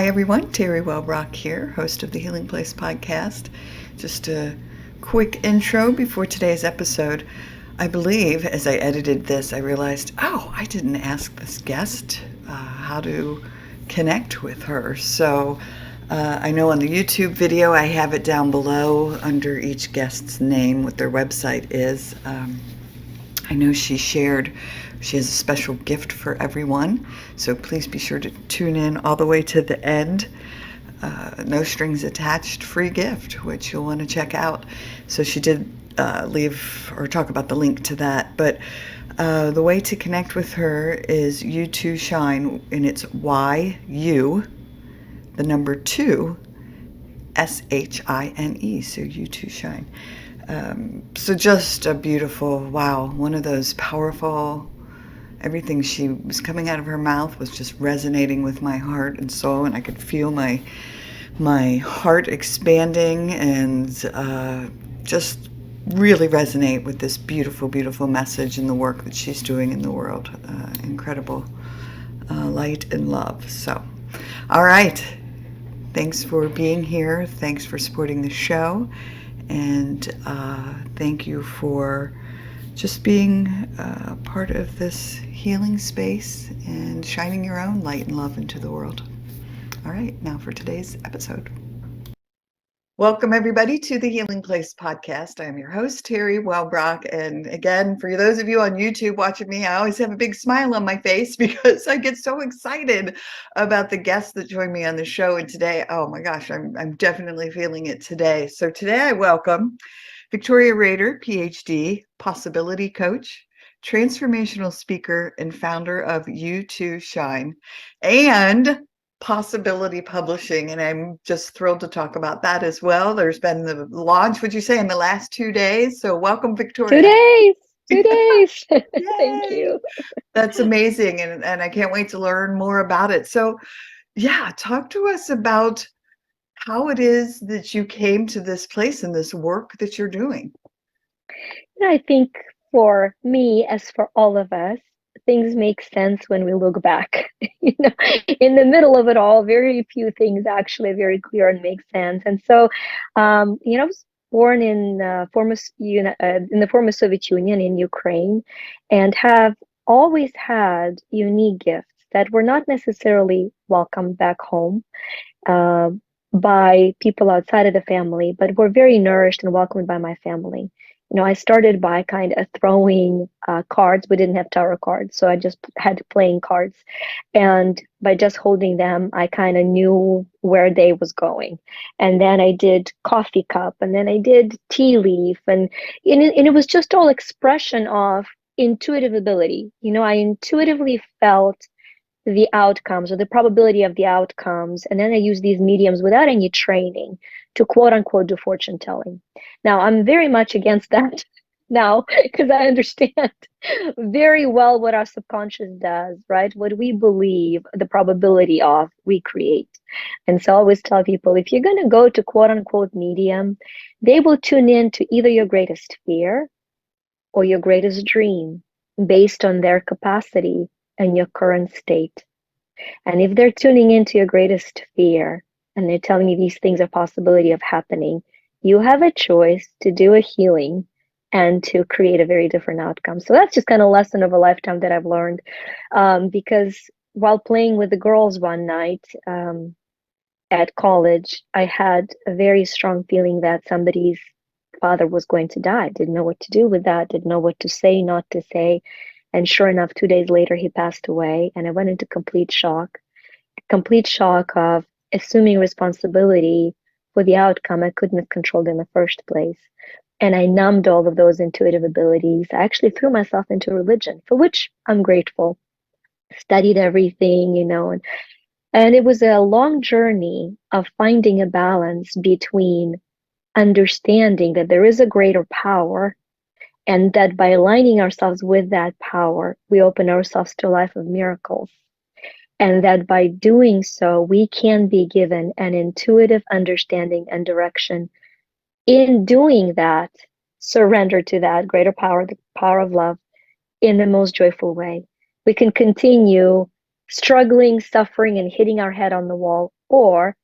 Hi everyone, Teri Wellbrock here, host of the Healing Place podcast. Just a quick intro before today's episode. I believe as I edited this, I realized, I didn't ask this guest how to connect with her. So I know on the YouTube video, I have it down below under each guest's name, what their website is. I know she shared she has a special gift for everyone, so please be sure to tune in all the way to the end. No strings attached, free gift, which you'll want to check out. So she did leave or talk about the link to that, but the way to connect with her is You2 Shine, and it's YU, the number 2, SHINE, so You2 Shine. So just a beautiful, wow, one of those powerful, everything she was coming out of her mouth was just resonating with my heart and soul, and I could feel my heart expanding and just really resonate with this beautiful, beautiful message and the work that she's doing in the world. Incredible light and love. So, all right. Thanks for being here. Thanks for supporting the show. And thank you for just being part of this healing space and shining your own light and love into the world. All right, now for today's episode. Welcome, everybody, to the Healing Place podcast. I'm your host, Teri Wellbrock. And again, for those of you on YouTube watching me, I always have a big smile on my face because I get so excited about the guests that join me on the show. And today, oh my gosh, I'm definitely feeling it today. So today I welcome Victoria Rader, Ph.D., possibility coach, transformational speaker, and founder of You2 Shine, and Possibility Publishing, and I'm just thrilled to talk about that as well. There's been the launch, would you say, in the last 2 days? So welcome, Victoria. 2 days. 2 days. Thank you. That's amazing, and I can't wait to learn more about it. So, yeah, talk to us about how it is that you came to this place and this work that you're doing. I think for me, as for all of us, things make sense when we look back. In the middle of it all, very few things actually very clear and make sense. And so, I was born in the former Soviet Union in Ukraine, and have always had unique gifts that were not necessarily welcomed back home uh, by people outside of the family, but were very nourished and welcomed by my family. I started by kind of throwing cards. We didn't have tarot cards, so I just had playing cards. And by just holding them, I kind of knew where day was going. And then I did coffee cup, and then I did tea leaf. And it was just all expression of intuitive ability. I intuitively felt the outcomes or the probability of the outcomes. And then I use these mediums without any training to quote unquote do fortune telling. Now, I'm very much against that now because I understand very well what our subconscious does, right? What we believe, the probability of, we create. And so I always tell people, if you're going to go to quote unquote medium, they will tune in to either your greatest fear or your greatest dream based on their capacity and your current state. And if they're tuning into your greatest fear and they're telling you these things are possibility of happening, you have a choice to do a healing and to create a very different outcome. So that's just kind of a lesson of a lifetime that I've learned. Because while playing with the girls one night at college, I had a very strong feeling that somebody's father was going to die. Didn't know what to do with that, didn't know what to say, not to say. And sure enough, 2 days later, he passed away. And I went into complete shock of assuming responsibility for the outcome I couldn't have controlled in the first place. And I numbed all of those intuitive abilities. I actually threw myself into religion, for which I'm grateful. Studied everything, and it was a long journey of finding a balance between understanding that there is a greater power, and that by aligning ourselves with that power, we open ourselves to a life of miracles. And that by doing so, we can be given an intuitive understanding and direction. In doing that, surrender to that greater power, the power of love, in the most joyful way. We can continue struggling, suffering, and hitting our head on the wall or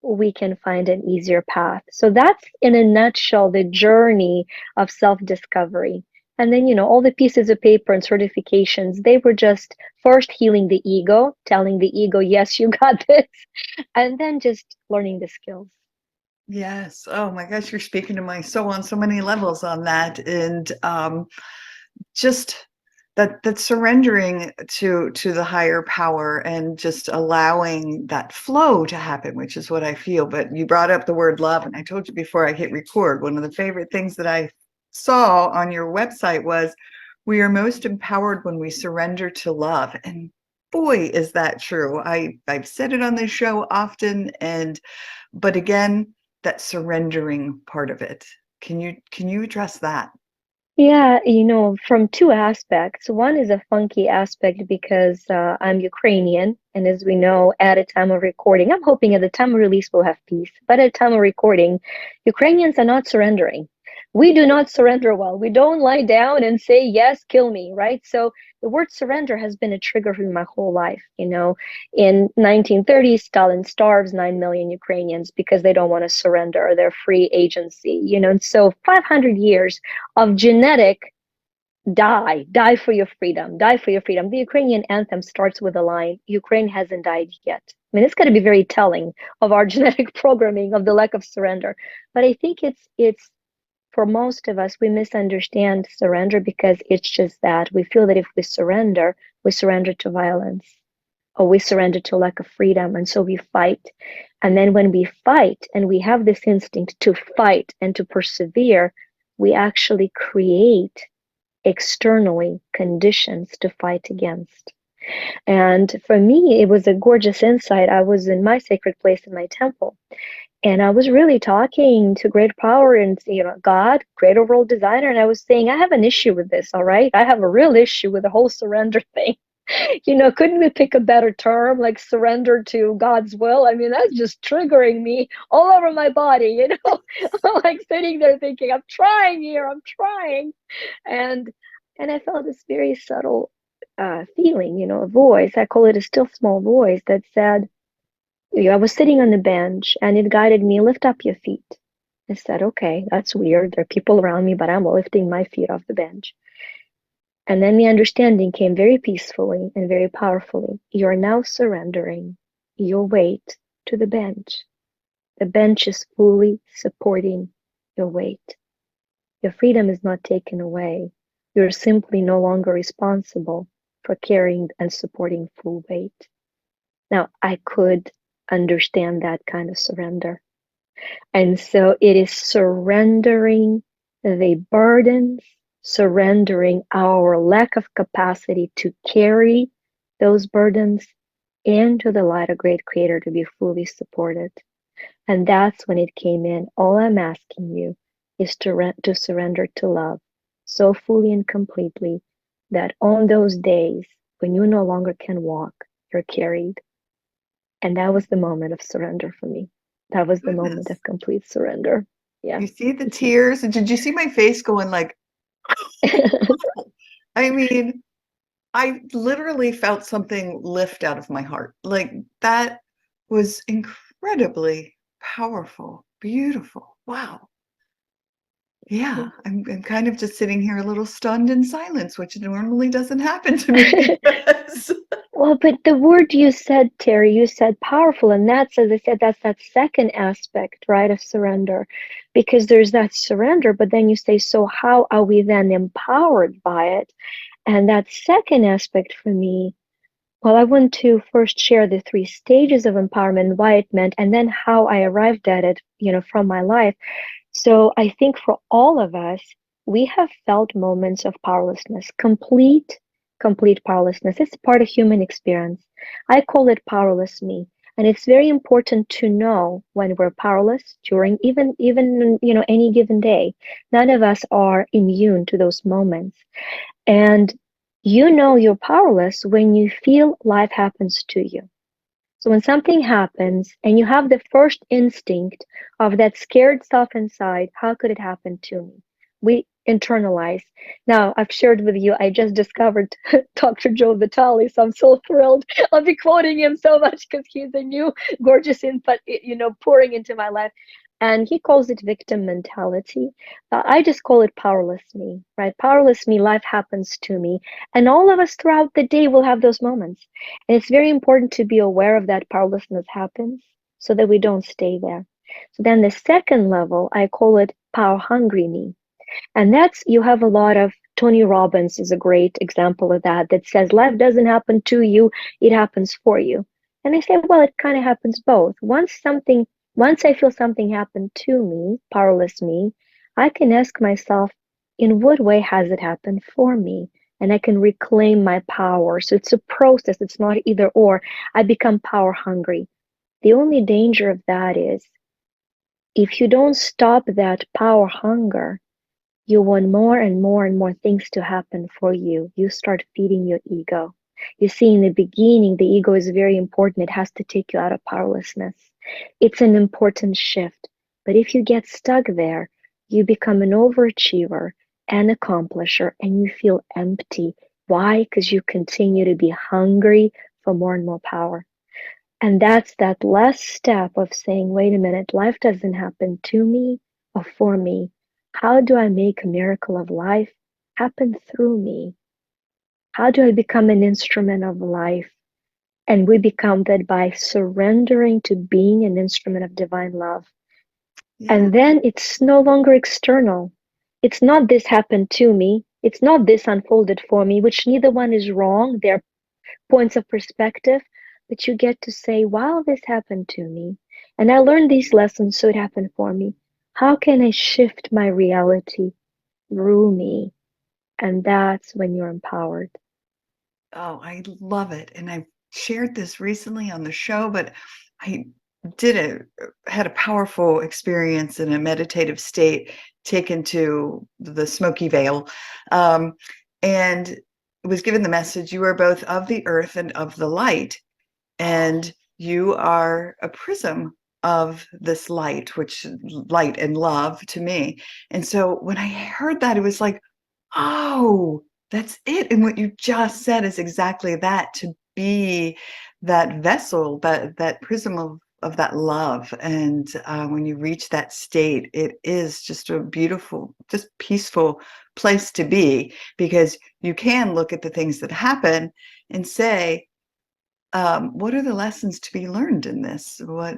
we can find an easier path. So that's in a nutshell the journey of self-discovery. And then, all the pieces of paper and certifications, they were just first healing the ego, telling the ego, yes, you got this, and then just learning the skills. Yes. Oh my gosh, you're speaking to my soul on so many levels on that. And just that surrendering to the higher power and just allowing that flow to happen, which is what I feel. But you brought up the word love, and I told you before I hit record, one of the favorite things that I saw on your website was, we are most empowered when we surrender to love. And boy, is that true. I've said it on this show often, but again, that surrendering part of it. Can you address that? Yeah, from two aspects. One is a funky aspect because I'm Ukrainian, and as we know, at a time of recording, I'm hoping at the time of release we'll have peace, but at a time of recording, Ukrainians are not surrendering. We do not surrender well. We don't lie down and say, yes, kill me, right? So the word surrender has been a trigger for my whole life. In 1930, Stalin starves 9 million Ukrainians because they don't want to surrender their free agency, and so 500 years of genetic die for your freedom, die for your freedom. The Ukrainian anthem starts with a line, Ukraine hasn't died yet. I mean, it's going to be very telling of our genetic programming, of the lack of surrender. But I think it's for most of us, we misunderstand surrender because it's just that we feel that if we surrender to violence, or we surrender to lack of freedom, and so we fight. And then when we fight and we have this instinct to fight and to persevere, we actually create externally conditions to fight against. And for me, it was a gorgeous insight. I was in my sacred place in my temple, and I was really talking to great power and, God, greater world designer. And I was saying, I have an issue with this, all right? I have a real issue with the whole surrender thing. Couldn't we pick a better term, like surrender to God's will? I mean, that's just triggering me all over my body, I'm like sitting there thinking, I'm trying here, I'm trying. And I felt this very subtle feeling, a voice. I call it a still small voice that said, I was sitting on the bench and it guided me, lift up your feet. I said, okay, that's weird. There are people around me, but I'm lifting my feet off the bench. And then the understanding came very peacefully and very powerfully. You're now surrendering your weight to the bench. The bench is fully supporting your weight. Your freedom is not taken away. You're simply no longer responsible for carrying and supporting full weight. Now, I could understand that kind of surrender. And so it is surrendering the burdens, surrendering our lack of capacity to carry those burdens into the light of great creator to be fully supported. And that's when it came in. All I'm asking you is to surrender to love so fully and completely that on those days when you no longer can walk, you're carried. And that was the moment of surrender for me. That was the moment Goodness. of complete surrender. Yeah. You see the tears? Did you see my face going like, I mean, I literally felt something lift out of my heart. Like that was incredibly powerful, beautiful. Wow. Yeah, I'm kind of just sitting here a little stunned in silence, which normally doesn't happen to me because Well, but the word you said, Teri, you said powerful. And that's, as I said, that's that second aspect, right, of surrender. Because there's that surrender, but then you say, so how are we then empowered by it? And that second aspect for me, well, I want to first share the 3 stages of empowerment and why it meant, and then how I arrived at it, from my life. So I think for all of us, we have felt moments of powerlessness, complete powerlessness. It's part of human experience. I call it powerless me. And it's very important to know when we're powerless during even any given day. None of us are immune to those moments. And you're powerless when you feel life happens to you. So when something happens and you have the first instinct of that scared self inside, how could it happen to me? internalize. Now, I've shared with you, I just discovered Dr. Joe Vitale, so I'm so thrilled. I'll be quoting him so much because he's a new gorgeous input, pouring into my life. And he calls it victim mentality. I just call it powerless me, right? Powerless me, life happens to me. And all of us throughout the day will have those moments. And it's very important to be aware of that powerlessness happens so that we don't stay there. So then the second level, I call it power hungry me. And that's, you have a lot of, Tony Robbins is a great example of that, that says life doesn't happen to you, it happens for you. And I say, well, it kind of happens both. Once I feel something happen to me, powerless me, I can ask myself, in what way has it happened for me? And I can reclaim my power. So it's a process, it's not either or. I become power hungry. The only danger of that is if you don't stop that power hunger, you want more and more and more things to happen for you. You start feeding your ego. You see, in the beginning, the ego is very important. It has to take you out of powerlessness. It's an important shift. But if you get stuck there, you become an overachiever, an accomplisher, and you feel empty. Why? Because you continue to be hungry for more and more power. And that's that last step of saying, wait a minute, life doesn't happen to me or for me. How do I make a miracle of life happen through me? How do I become an instrument of life? And we become that by surrendering to being an instrument of divine love. Yeah. And then it's no longer external. It's not this happened to me. It's not this unfolded for me, which neither one is wrong. They're points of perspective, but you get to say, wow, this happened to me. And I learned these lessons, so it happened for me. How can I shift my reality through me? And that's when you're empowered. Oh, I love it. And I've shared this recently on the show, but I had a powerful experience in a meditative state taken to the Smoky Vale. And was given the message, you are both of the earth and of the light. And you are a prism of this light, which light and love to me. And so when I heard that, it was like, oh, that's it. And what you just said is exactly that, to be that vessel, that prism of that love. And when you reach that state, it is just a beautiful, just peaceful place to be, because you can look at the things that happen and say, what are the lessons to be learned in this? What,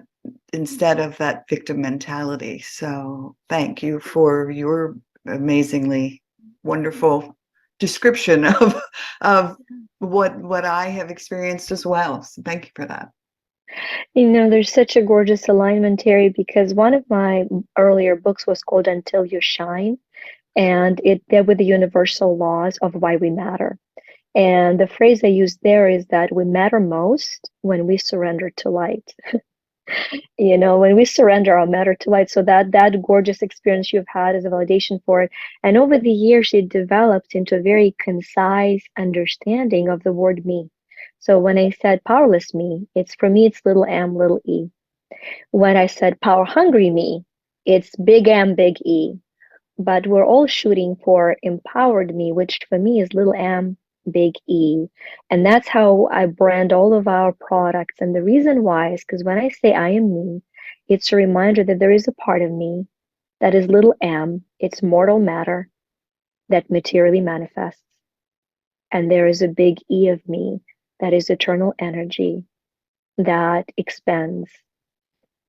instead of that victim mentality. So thank you for your amazingly wonderful description of what I have experienced as well. So thank you for that. There's such a gorgeous alignment, Teri, because one of my earlier books was called Until You Shine, and it dealt with the universal laws of why we matter. And the phrase I used there is that we matter most when we surrender to light. When we surrender our matter to light. So that gorgeous experience you've had is a validation for it. And over the years, it developed into a very concise understanding of the word me. So when I said powerless me, for me, it's little m, little e. When I said power hungry me, it's big M, big E. But we're all shooting for empowered me, which for me is little m, big E. And that's how I brand all of our products. And the reason why is because when I say I am me, it's a reminder that there is a part of me that is little m, it's mortal matter that materially manifests. And there is a big E of me that is eternal energy that expands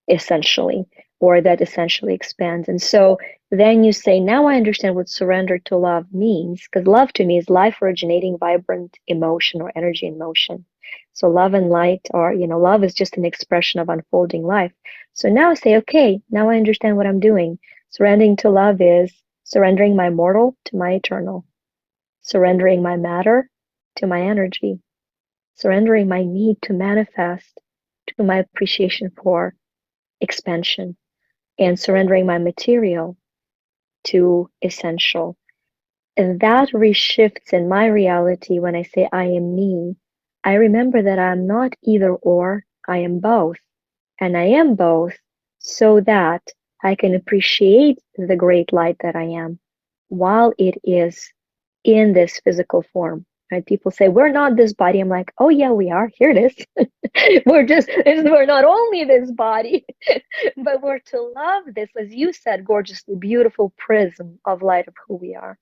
essentially, or that essentially expands. And so then you say, now I understand what surrender to love means, because love to me is life originating, vibrant emotion or energy in motion. So love and light are, love is just an expression of unfolding life. So now I say, okay, now I understand what I'm doing. Surrendering to love is surrendering my mortal to my eternal, surrendering my matter to my energy, surrendering my need to manifest to my appreciation for expansion, and surrendering my material to essential. And that reshifts in my reality when I say I am me. I remember that I'm not either or, I am both. And I am both so that I can appreciate the great light that I am. while it is in this physical form. Right? People say, we're not this body. I'm like, oh yeah, we are. Here it is. We're not only this body, but we're to love this, as you said, gorgeously beautiful prism of light of who we are.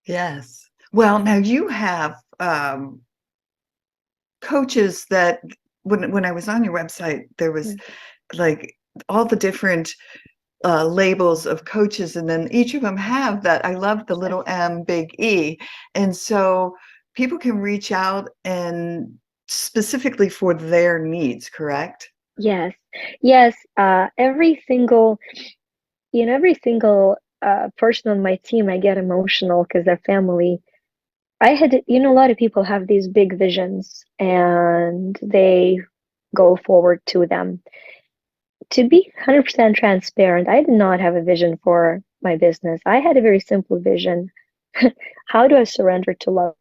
Yes. Well, now you have coaches that when I was on your website, there was like all the different labels of coaches, and then each of them have that. I love the little M, big E, and so people can reach out and specifically for their needs. Correct? Yes, yes. Every single person on my team, I get emotional because their family. I had, a lot of people have these big visions and they go forward to them. To be 100% transparent, I did not have a vision for my business. I had a very simple vision. How do I surrender to love?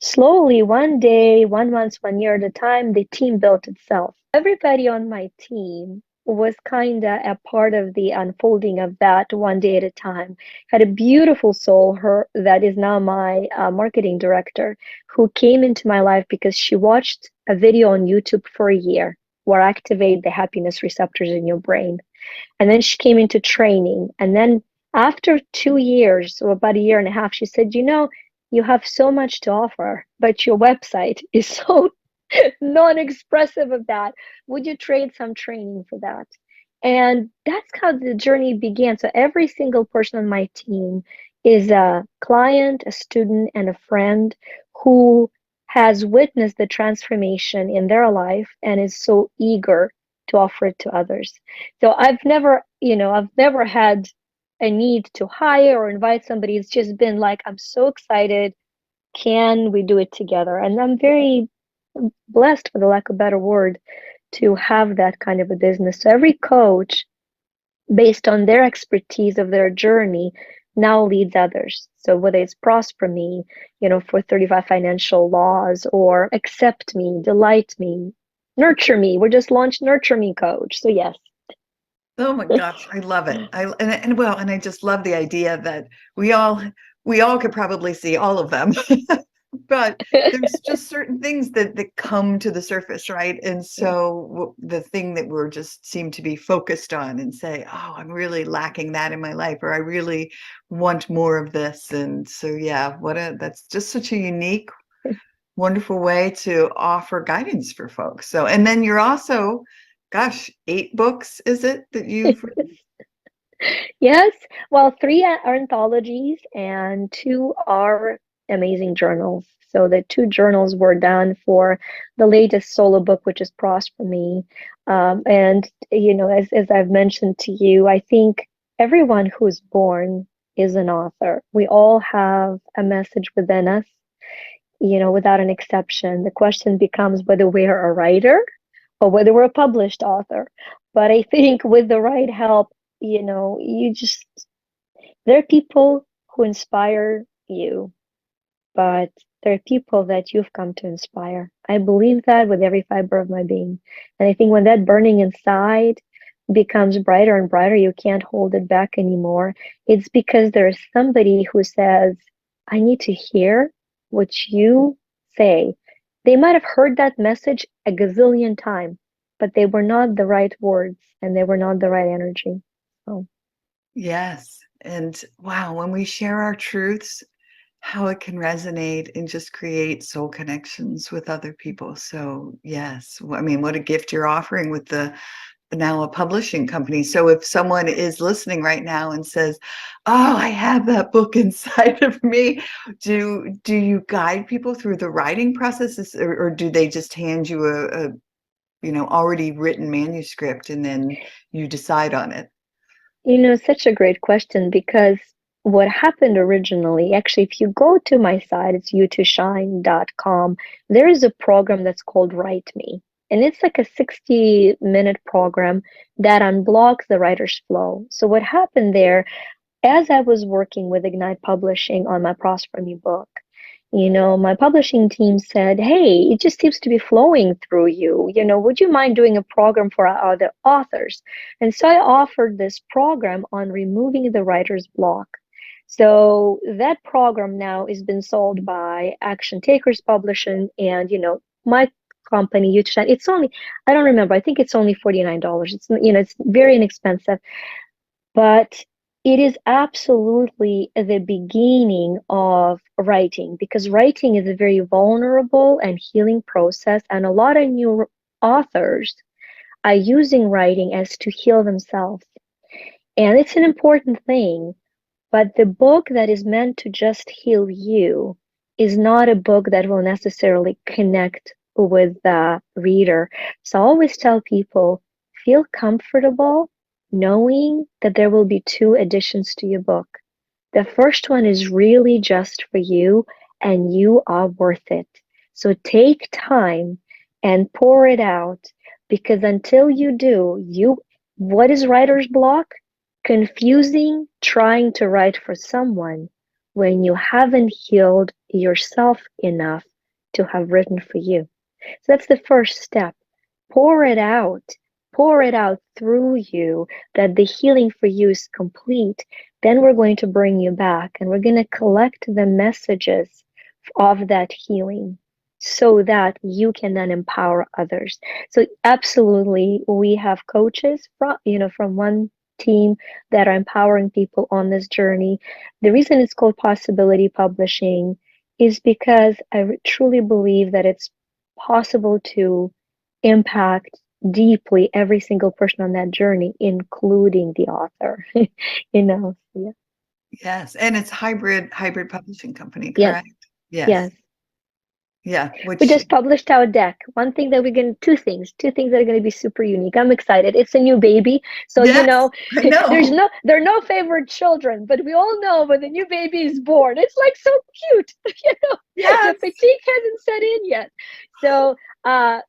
Slowly, one day, 1 month, 1 year at a time, the team built itself. Everybody on my team was kind of a part of the unfolding of that one day at a time. Had a beautiful soul, her that is now my marketing director, who came into my life because she watched a video on YouTube for a year where activate the happiness receptors in your brain. And then she came into training. And then after 2 years, or about a year and a half, she said, you have so much to offer, but your website is so non-expressive of that. Would you trade some training for that? And that's how the journey began. So every single person on my team is a client, a student, and a friend who has witnessed the transformation in their life and is so eager to offer it to others. So I've never had a need to hire or invite somebody. It's just been like, I'm so excited. Can we do it together? And I'm very blessed, for the lack of a better word, to have that kind of a business. So every coach, based on their expertise of their journey, now leads others. So whether it's Prosper Me, for 35 financial laws, or Accept Me, Delight Me, Nurture Me. We're just launched Nurture Me Coach. So yes. Oh my gosh, I love it. And I just love the idea that we all could probably see all of them. But there's just certain things that come to the surface, right? And Yeah. so the thing that we're just seem to be focused on and say, oh, I'm really lacking that in my life, or I really want more of this. And so yeah, that's just such a unique, wonderful way to offer guidance for folks. So, and then you're also, gosh, 8 books, is it that you've written? Yes. Well, three are anthologies and two are amazing journals. So the two journals were done for the latest solo book, which is Prosper Me. And as I've mentioned to you, I think everyone who's born is an author. We all have a message within us, without an exception. The question becomes whether we're a writer or whether we're a published author. But I think with the right help, there are people who inspire you, but there are people that you've come to inspire. I believe that with every fiber of my being. And I think when that burning inside becomes brighter and brighter, you can't hold it back anymore. It's because there's somebody who says, I need to hear what you say. They might have heard that message a gazillion times, but they were not the right words and they were not the right energy. So. Yes. And wow, when we share our truths, how it can resonate and just create soul connections with other people. So yes, I mean, what a gift you're offering with the now a publishing company. So if someone is listening right now and says, "Oh, I have that book inside of me," do you guide people through the writing process, or do they just hand you a already written manuscript and then you decide on it? Such a great question because what happened originally, actually, if you go to my site, it's you2shine.com, there is a program that's called Write Me. And it's like a 60-minute program that unblocks the writer's flow. So what happened there, as I was working with Ignite Publishing on my Prosper Me book, my publishing team said, hey, it just seems to be flowing through you. Would you mind doing a program for our other authors? And so I offered this program on removing the writer's block. So that program now has been sold by Action Takers Publishing, and my company, Youth Shine. It's only, I don't remember. I think it's only $49. It's very inexpensive, but it is absolutely the beginning of writing, because writing is a very vulnerable and healing process, and a lot of new authors are using writing as to heal themselves. And it's an important thing, but the book that is meant to just heal you is not a book that will necessarily connect with the reader. So I always tell people, feel comfortable knowing that there will be two editions to your book. The first one is really just for you, and you are worth it. So take time and pour it out, because until you do, what is writer's block? Confusing trying to write for someone when you haven't healed yourself enough to have written for you. So that's the first step. Pour it out. Pour it out through you, that the healing for you is complete. Then we're going to bring you back, and we're going to collect the messages of that healing so that you can then empower others. So absolutely, we have coaches from one team that are empowering people on this journey. The reason it's called Possibility Publishing is because I truly believe that it's possible to impact deeply every single person on that journey, including the author. Yeah. Yes, and it's hybrid publishing company, Yes, correct? Yes. yes. Yeah, We which just published our deck. One thing that we're going to, two things that are going to be super unique. I'm excited. It's a new baby. So, yes, I know. there are no favorite children, but we all know when the new baby is born, it's like so cute. The Yes. fatigue hasn't set in yet. So,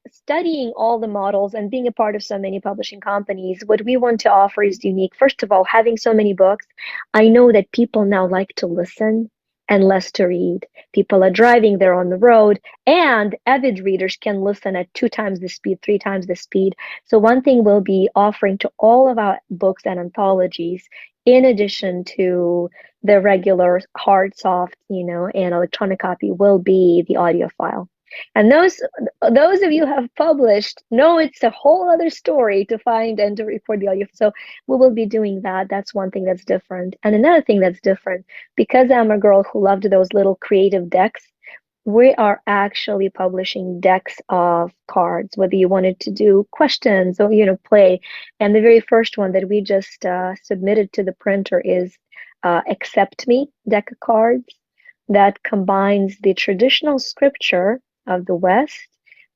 studying all the models and being a part of so many publishing companies, what we want to offer is unique. First of all, having so many books, I know that people now like to listen and less to read. People are driving, they're on the road, and avid readers can listen at 2 times the speed, 3 times the speed. So, one thing we'll be offering to all of our books and anthologies, in addition to the regular hard, soft, and electronic copy, will be the audio file. And those of you who have published know it's a whole other story to find and to record the audio. So we will be doing that. That's one thing that's different. And another thing that's different, because I'm a girl who loved those little creative decks, we are actually publishing decks of cards, whether you wanted to do questions or play. And the very first one that we just submitted to the printer is Accept Me deck of cards, that combines the traditional scripture of the West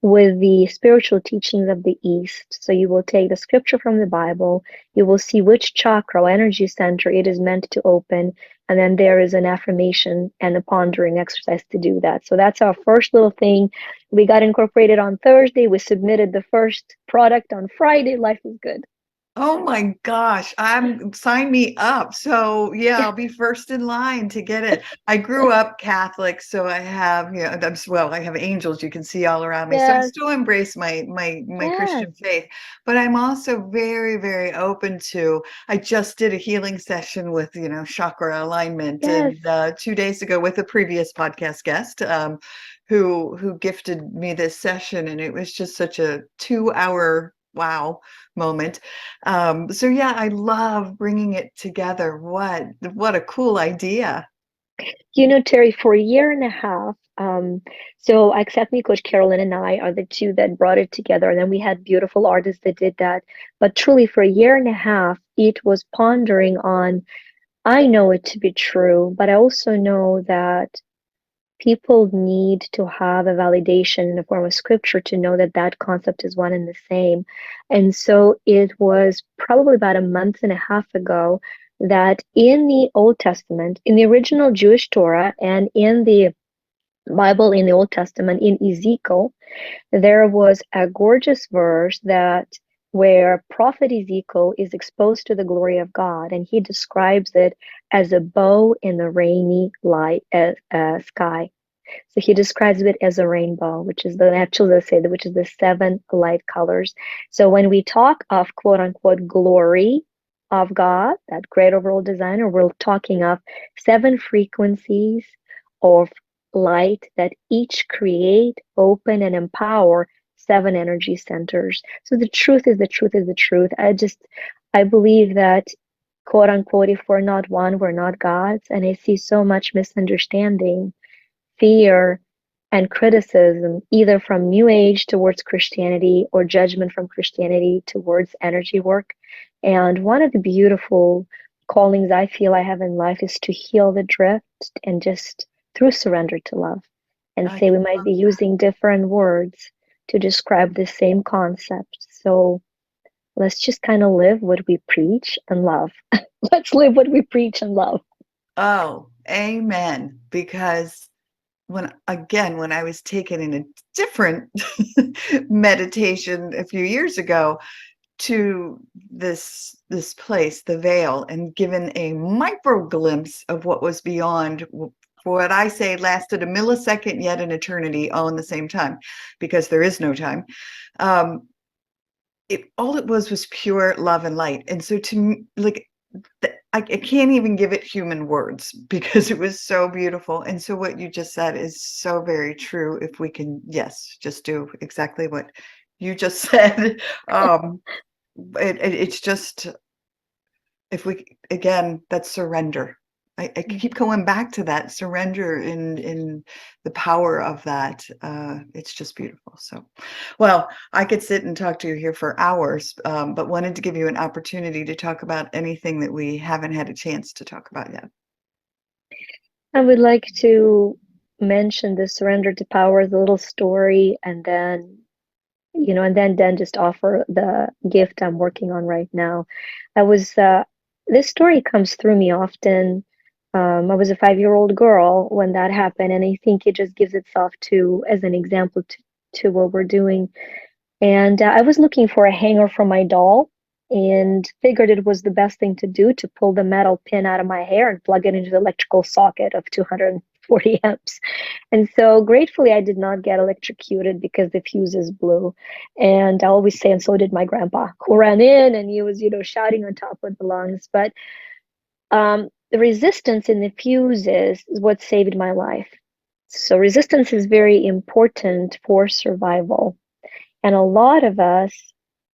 with the spiritual teachings of the East. So you will take the scripture from the Bible, you will see which chakra or energy center it is meant to open, and then there is an affirmation and a pondering exercise to do that. So that's our first little thing. We got incorporated on Thursday. We submitted the first product on Friday. Life is good. Oh my gosh, sign me up. So yeah, Yeah. I'll be first in line to get it. I grew up Catholic, so I have, I have angels you can see all around me. So I Yes. still embrace my Yes. Christian faith, but I'm also very, very open to, I just did a healing session with, chakra alignment, Yes. and 2 days ago with a previous podcast guest, who gifted me this session, and it was just such a 2 hour wow moment. So yeah, I love bringing it together. What a cool idea. Teri, for a year and a half, so Accept Me, Coach Carolyn, and I are the two that brought it together. And then we had beautiful artists that did that. But truly, for a year and a half, it was pondering on, I know it to be true, but I also know that people need to have a validation in the form of scripture to know that that concept is one and the same. And so it was probably about a month and a half ago that in the Old Testament, in the original Jewish Torah, and in the Bible in the Old Testament, in Ezekiel, there was a gorgeous verse that where prophet Ezekiel is exposed to the glory of God, and he describes it as a bow in the rainy light sky. So he describes it as a rainbow, which is actually they say that which is the seven light colors. So when we talk of quote unquote glory, of God, that great overall designer. We're talking of 7 frequencies of light that each create, open, and empower 7 energy centers. So the truth is the truth is the truth. I believe that, quote unquote, if we're not one, we're not gods. And I see so much misunderstanding, fear, and criticism, either from New Age towards Christianity or judgment from Christianity towards energy work. And one of the beautiful callings I feel I have in life is to heal the drift and just through surrender to love. And I say we might be using different words to describe the same concept. So let's just kind of live what we preach and love. Let's live what we preach and love. Oh, amen. Because when I was taken in a different meditation a few years ago to this place, the veil, and given a micro glimpse of what was beyond, for what I say lasted a millisecond yet an eternity, all in the same time, because there is no time. Um, all it was pure love and light. And so to me, like, I can't even give it human words because it was so beautiful. And so what you just said is so very true. If we can, yes, just do exactly what you just said. It's just, if we, again, that's surrender. I keep going back to that surrender in the power of that. It's just beautiful. So, well, I could sit and talk to you here for hours, but wanted to give you an opportunity to talk about anything that we haven't had a chance to talk about yet. I would like to mention the surrender to power, the little story, and then, and then just offer the gift I'm working on right now. I was, this story comes through me often. I was a 5-year-old girl when that happened, and I think it just gives itself to as an example to what we're doing. And I was looking for a hanger for my doll and figured it was the best thing to do to pull the metal pin out of my hair and plug it into the electrical socket of 240 amps. And so gratefully, I did not get electrocuted because the fuses blew. And I always say, and so did my grandpa, who ran in and he was, shouting on top of the lungs. But the resistance in the fuses is what saved my life. So resistance is very important for survival. And a lot of us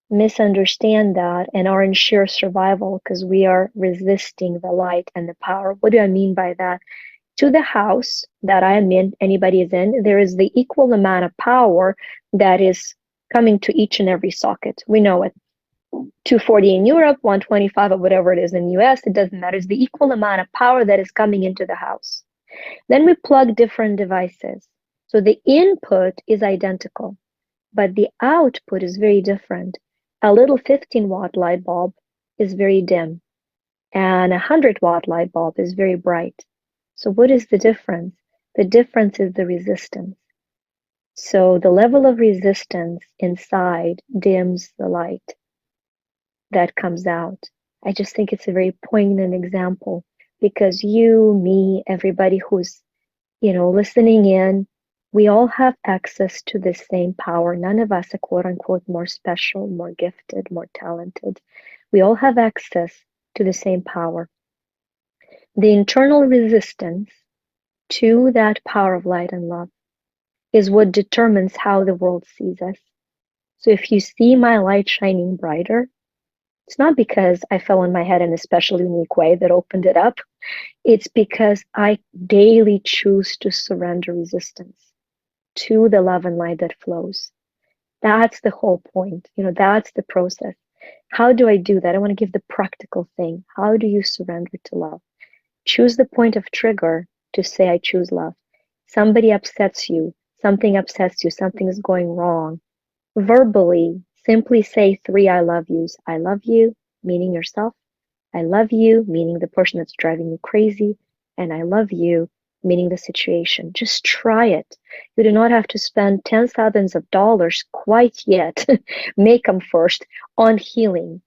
misunderstand that and are in sheer survival because we are resisting the light and the power. What do I mean by that? To the house that I am in, anybody is in, there is the equal amount of power that is coming to each and every socket. We know it. 240 in Europe, 125 or whatever it is in the US, it doesn't matter. It's the equal amount of power that is coming into the house. Then we plug different devices. So the input is identical, but the output is very different. A little 15-watt light bulb is very dim, and a 100-watt light bulb is very bright. So what is the difference? The difference is the resistance. So the level of resistance inside dims the light that comes out. I just think it's a very poignant example because you, me, everybody who's, listening in, we all have access to the same power. None of us are quote unquote more special, more gifted, more talented. We all have access to the same power. The internal resistance to that power of light and love is what determines how the world sees us. So if you see my light shining brighter, it's not because I fell on my head in a special, unique way that opened it up. It's because I daily choose to surrender resistance to the love and light that flows. That's the whole point. That's the process. How do I do that? I want to give the practical thing. How do you surrender to love? Choose the point of trigger to say, I choose love. Somebody upsets you, something upsets you, something is going wrong. Verbally, simply say 3 I love yous. I love you, meaning yourself. I love you, meaning the person that's driving you crazy. And I love you, meaning the situation. Just try it. You do not have to spend tens of thousands of dollars quite yet. Make them first on healing.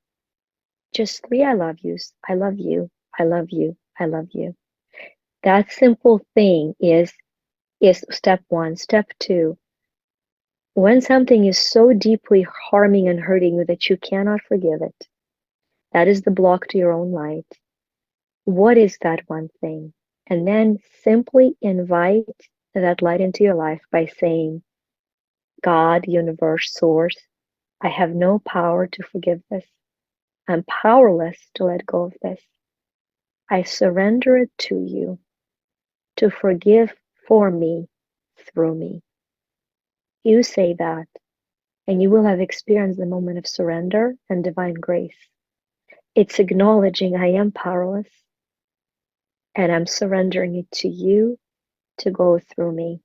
Just 3 I love yous. I love you. I love you. I love you. That simple thing is step 1. Step 2, when something is so deeply harming and hurting you that you cannot forgive it, That is the block to your own light. What is that one thing? And then simply invite that light into your life by saying, God, universe, source, I have no power to forgive this. I'm powerless to let go of this. I surrender it to you to forgive for me through me. You say that, and you will have experienced the moment of surrender and divine grace. It's acknowledging I am powerless, and I'm surrendering it to you to go through me.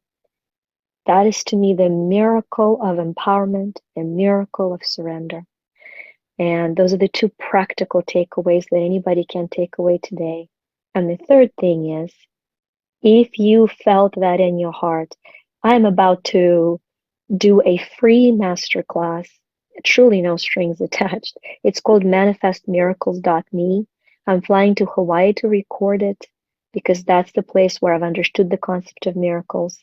That is to me the miracle of empowerment, the miracle of surrender. And those are the two practical takeaways that anybody can take away today. And the third thing is, if you felt that in your heart, I'm about to do a free masterclass, truly no strings attached. It's called manifestmiracles.me. I'm flying to Hawaii to record it because that's the place where I've understood the concept of miracles.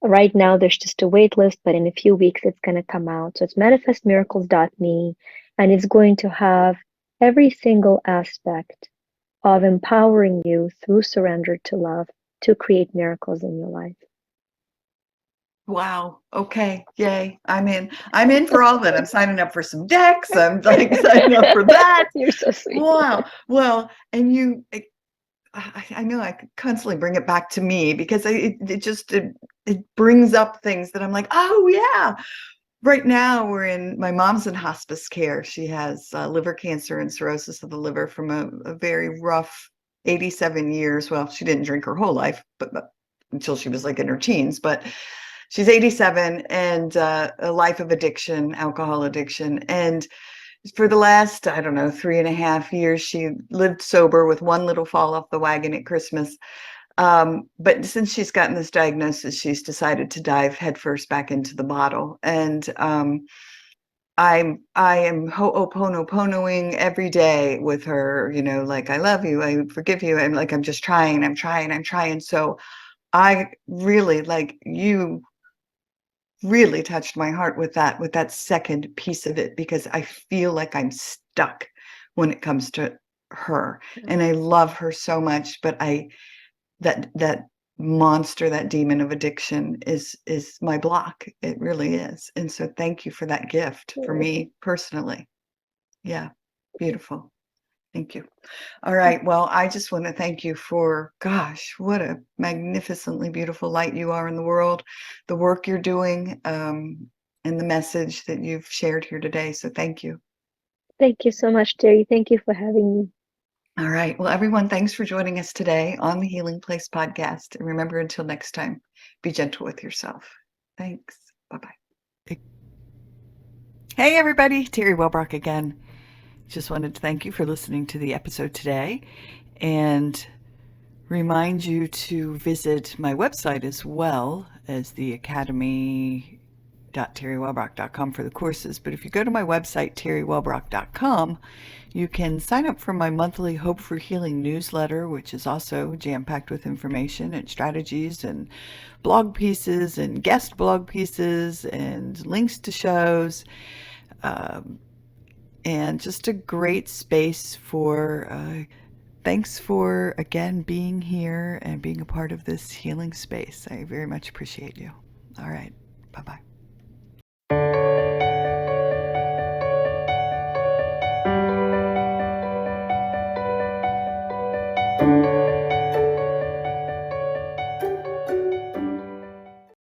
Right now, there's just a wait list, but in a few weeks, it's going to come out. So it's manifestmiracles.me, and it's going to have every single aspect of empowering you through surrender to love to create miracles in your life. Wow. Okay. Yay. I'm in. I'm in for all of it. I'm signing up for some decks. I'm like signing up for that. You're so sweet. Wow. Well, and I know I could constantly bring it back to me because it brings up things that I'm like, oh yeah. Right now my mom's in hospice care. She has liver cancer and cirrhosis of the liver from a very rough 87 years. Well, she didn't drink her whole life, but until she was like in her teens, but she's 87 and a life of addiction, alcohol addiction. And for the last, I don't know, 3.5 years, she lived sober with one little fall off the wagon at Christmas. But since she's gotten this diagnosis, she's decided to dive headfirst back into the bottle. And I am ho'oponoponoing every day with her, like, I love you, I forgive you. And like, I'm just trying, I'm trying. So I really, like, you really touched my heart with that second piece of it, because I feel like I'm stuck when it comes to her. And I love her so much, but that monster, that demon of addiction is my block. It really is. And so thank you for that gift for me personally. Yeah. Beautiful. Thank you. All right. Well, I just want to thank you for, gosh, what a magnificently beautiful light you are in the world, the work you're doing, and the message that you've shared here today. So thank you. Thank you so much, Teri. Thank you for having me. All right. Well, everyone, thanks for joining us today on the Healing Place podcast. And remember, until next time, be gentle with yourself. Thanks. Bye-bye. Hey, everybody. Teri Wellbrock again. Just wanted to thank you for listening to the episode today and remind you to visit my website as well as the academy.teriwellbrock.com for the courses. But if you go to my website, teriwellbrock.com, you can sign up for my monthly Hope for Healing newsletter, which is also jam-packed with information and strategies and blog pieces and guest blog pieces and links to shows. And just a great space for thanks for again being here and being a part of this healing space. I very much appreciate you. All right. Bye-bye.